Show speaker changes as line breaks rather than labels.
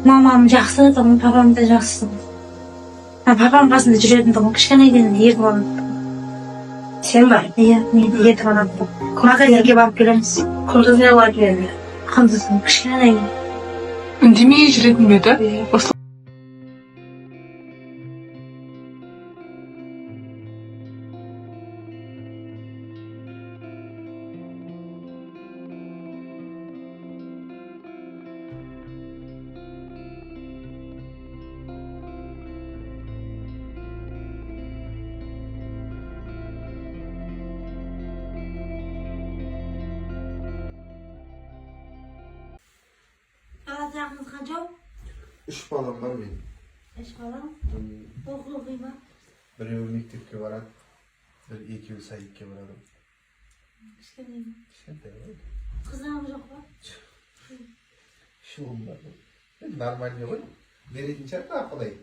Мамам жақсы, папам да жақсы. Папам қасында жүретін тұғын, кішкенайден ертіп алады.
Sen var.
Иә, мені ертіп алады. Магазинге барып келеміз.
Kunduz ne var geldi?
Құндыздың кішкенай.
Үндемей жүретін бе еді? Осылай.
Bala жағыңыз қанша?
3 balam var benim.
Үш балам. Оқу оқи ма?
Birevi mektepke baradi, bir ekivi sayitga boradi.
Кішкенай.
Кішкентай ғой.
Қыздарым жоқ па?
Шуым бар. Нормальный ғой. Беретін шығар, құдай.